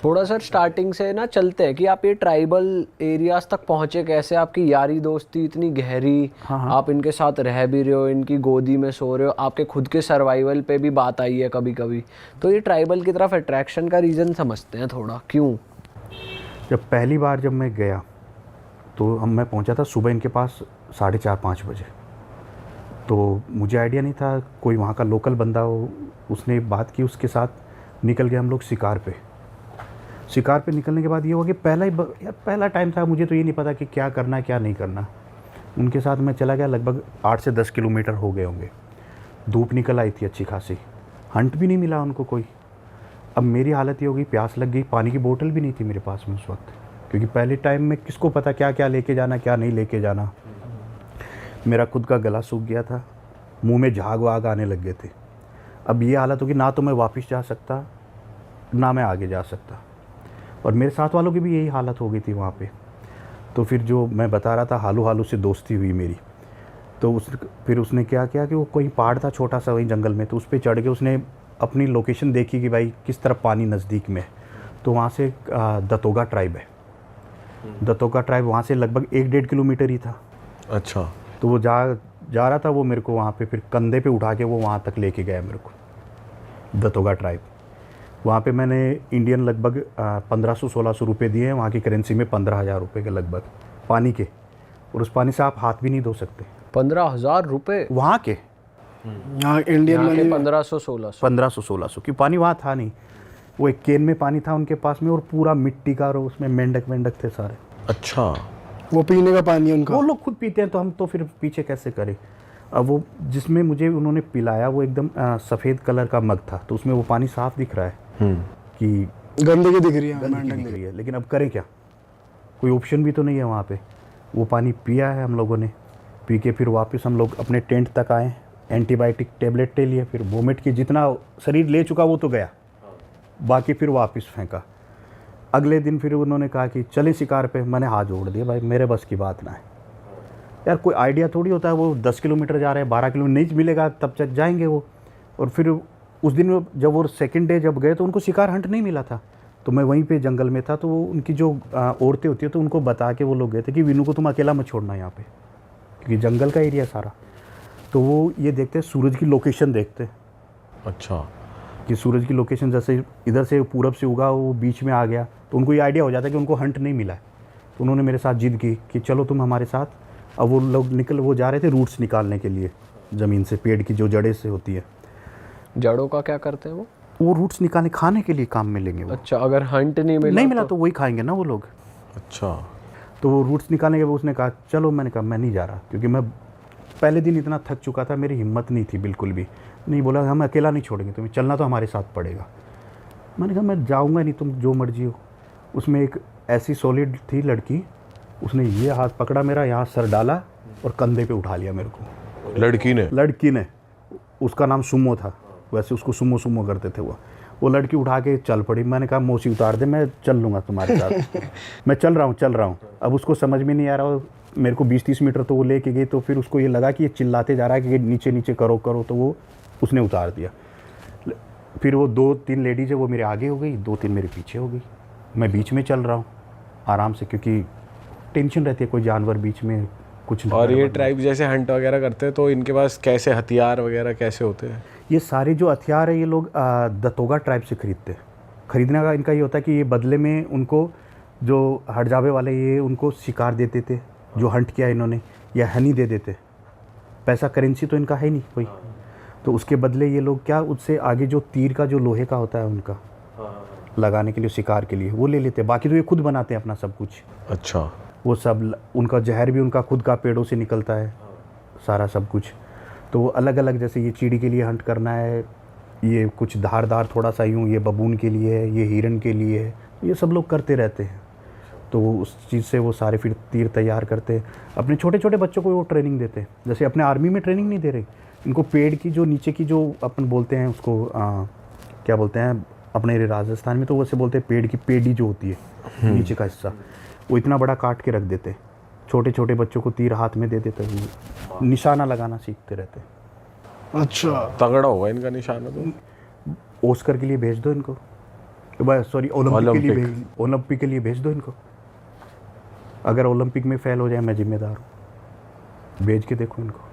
थोड़ा sir starting से ना चलते हैं कि आप ये ट्राइबल एरियाज तक पहुंचे कैसे, आपकी यारी दोस्ती इतनी गहरी, हाँ। आप इनके साथ रह भी रहे हो, इनकी गोदी में सो रहे हो, आपके खुद के सर्वाइवल पे भी बात आई है कभी कभी, तो ये ट्राइबल की तरफ अट्रैक्शन का रीज़न समझते हैं थोड़ा, क्यों? पहली बार जब मैं गया तो मैं पहुंचा था सुबह इनके पास 4:30-5 बजे। तो मुझे आइडिया नहीं था, कोई वहाँ का लोकल बंदा हो, उसने बात की, उसके साथ निकल गए हम लोग शिकार पे निकलने के बाद ये हुआ कि पहला टाइम था, मुझे तो ये नहीं पता कि क्या करना है क्या नहीं करना। उनके साथ मैं चला गया, लगभग 8 से 10 किलोमीटर हो गए होंगे। धूप निकल आई थी अच्छी खासी, हंट भी नहीं मिला उनको कोई। अब मेरी हालत ये हो गई, प्यास लग गई, पानी की बोतल भी नहीं थी मेरे पास में उस वक्त, क्योंकि पहले टाइम में किसको पता क्या क्या लेके जाना क्या नहीं लेके जाना। मेरा खुद का गला सूख गया था, मुंह में झाग वाग आने लग गए थे। अब ये हालत होगी, ना तो मैं वापस जा सकता ना मैं आगे जा सकता, और मेरे साथ वालों की भी यही हालत हो गई थी वहाँ पे। तो फिर जो मैं बता रहा था, हालू हालू से दोस्ती हुई मेरी। तो फिर उसने क्या किया कि वो कोई पहाड़ था छोटा सा वहीं जंगल में, तो उस पर चढ़ के उसने अपनी लोकेशन देखी कि भाई किस तरफ पानी नज़दीक में है। तो वहाँ से दतोगा ट्राइब है, दतोगा ट्राइब वहाँ से लगभग 1-1.5 किलोमीटर ही था। अच्छा। तो वो जा रहा था, वो मेरे को वहाँ पे फिर कंधे पे उठा के वो वहाँ तक लेके गया मेरे को, दतोगा ट्राइब। वहाँ पे मैंने इंडियन लगभग 1500-1600 रुपये दिए हैं, वहाँ की करेंसी में 15,000 रुपये के लगभग पानी के, और उस पानी से आप हाथ भी नहीं धो सकते। 15,000 रुपये वहाँ के? हाँ, इंडियन यहाँ के मनी 1500-1600 कि पानी वहाँ था नहीं, वो एक केन में पानी था उनके पास में, और पूरा मिट्टी का, और उसमें मेंढक थे सारे। अच्छा। वो पीने का पानी है उनका। वो लोग खुद पीते हैं, तो हम तो फिर पीछे कैसे करें। अब वो जिसमें मुझे उन्होंने पिलाया वो एकदम सफ़ेद कलर का मग था, तो उसमें वो पानी साफ दिख रहा है कि गंदगी दिख रही है, गंदगी दिख रही है, लेकिन अब करें क्या, कोई ऑप्शन भी तो नहीं है वहाँ पे। वो पानी पिया है हम लोगों ने, पी के फिर वापस हम लोग अपने टेंट तक आए, एंटीबायोटिक टेबलेट ले लिए, फिर वोमिट की जितना शरीर ले चुका वो तो गया, बाकी फिर वापस फेंका। अगले दिन फिर उन्होंने कहा कि चलें शिकार पे। मैंने हाथ जोड़ दिया, भाई मेरे बस की बात ना है यार, कोई आइडिया थोड़ी होता है, वो 10 किलोमीटर जा रहे हैं, 12 किलोमीटर नहीं मिलेगा तब तक जाएंगे वो। और फिर उस दिन जब वो सेकंड डे जब गए तो उनको शिकार हंट नहीं मिला था, तो मैं वहीं पे जंगल में था। तो वो उनकी जो औरतें होती है तो उनको बता के वो लोग गए थे कि विनू को तुम अकेला मत छोड़ना यहाँ पे, क्योंकि जंगल का एरिया सारा। तो वो ये देखते सूरज की लोकेशन देखते। अच्छा। कि सूरज की लोकेशन जैसे इधर से पूरब से उगा, वो बीच में आ गया, तो उनको ये आइडिया हो जाता है कि उनको हंट नहीं मिला है। तो उन्होंने मेरे साथ जिद की कि चलो तुम हमारे साथ। अब वो लोग वो जा रहे थे रूट्स निकालने के लिए ज़मीन से, पेड़ की जो जड़ें से होती है। जड़ों का क्या करते हैं वो रूट्स निकालने, खाने के लिए काम में लेंगे वो। अच्छा, अगर हंट नहीं मिला तो वही खाएंगे ना वो लोग। अच्छा। तो वो रूट्स निकालने के बाद उसने कहा चलो। मैंने कहा मैं नहीं जा रहा, क्योंकि मैं पहले दिन इतना थक चुका था, मेरी हिम्मत नहीं थी बिल्कुल भी। नहीं, बोला हम अकेला नहीं छोड़ेंगे तुम्हें, चलना तो हमारे साथ पड़ेगा। मैंने कहा मैं जाऊँगा नहीं, तुम जो मर्जी हो। उसमें एक ऐसी सॉलिड थी लड़की, उसने ये हाथ पकड़ा मेरा, यहाँ सर डाला और कंधे पे उठा लिया मेरे को। लड़की ने उसका नाम सुमो था, वैसे उसको सुमो करते थे वो लड़की उठा के चल पड़ी। मैंने कहा मौसी उतार दे, मैं चल लूँगा तुम्हारे साथ। मैं चल रहा हूँ। अब उसको समझ में नहीं आ रहा, मेरे को 20-30 मीटर तो वो लेके गई। तो फिर उसको ये लगा कि ये चिल्लाते जा रहा है कि नीचे नीचे करो, तो उसने उतार दिया। फिर वो 2-3 लेडीज़ है वो मेरे आगे हो गई, 2-3 मेरे पीछे हो गई। मैं बीच में चल रहा हूँ आराम से, क्योंकि टेंशन रहती है, कोई जानवर बीच में कुछ। और ये ट्राइब जैसे हंट वगैरह करते हैं तो इनके पास कैसे हथियार वगैरह कैसे होते हैं? ये सारे जो हथियार है ये लोग दतोगा ट्राइब से खरीदते हैं। खरीदने का इनका ये होता है कि ये बदले में उनको जो हड़जावे वाले ये उनको शिकार देते थे, जो हंट किया इन्होंने, या हनी दे देते। पैसा करेंसी तो इनका है नहीं कोई, तो उसके बदले ये लोग क्या, उससे आगे जो तीर का जो लोहे का होता है उनका लगाने के लिए, शिकार के लिए वो ले लेते हैं। बाकी तो ये खुद बनाते हैं अपना सब कुछ। अच्छा। वो सब उनका जहर भी उनका खुद का पेड़ों से निकलता है सारा सब कुछ। तो वो अलग अलग, जैसे ये चीड़ी के लिए हंट करना है, ये कुछ धारदार थोड़ा सा यूँ, ये बबून के लिए है, ये हिरन के लिए है, ये सब लोग करते रहते हैं। तो उस चीज़ से वो सारे फिर तीर तैयार करते हैं। अपने छोटे छोटे बच्चों को वो ट्रेनिंग देते हैं, जैसे अपने आर्मी में ट्रेनिंग नहीं दे रहे इनको। पेड़ की जो नीचे की जो अपन बोलते हैं उसको क्या बोलते हैं अपने राजस्थान में, तो वैसे बोलते हैं पेड़ की पेड़ी जो होती है नीचे का हिस्सा, वो इतना बड़ा काट के रख देते। छोटे छोटे बच्चों को तीर हाथ में दे देते, निशाना लगाना सीखते रहते। अच्छा, तगड़ा होगा इनका निशाना तो। ओस्कर के लिए भेज दो इनको, बस सॉरी ओलंपिक। ओलंपिक के लिए भेज दो इनको। अगर ओलंपिक में फेल हो जाए मैं जिम्मेदार हूँ, भेज के देखो इनको।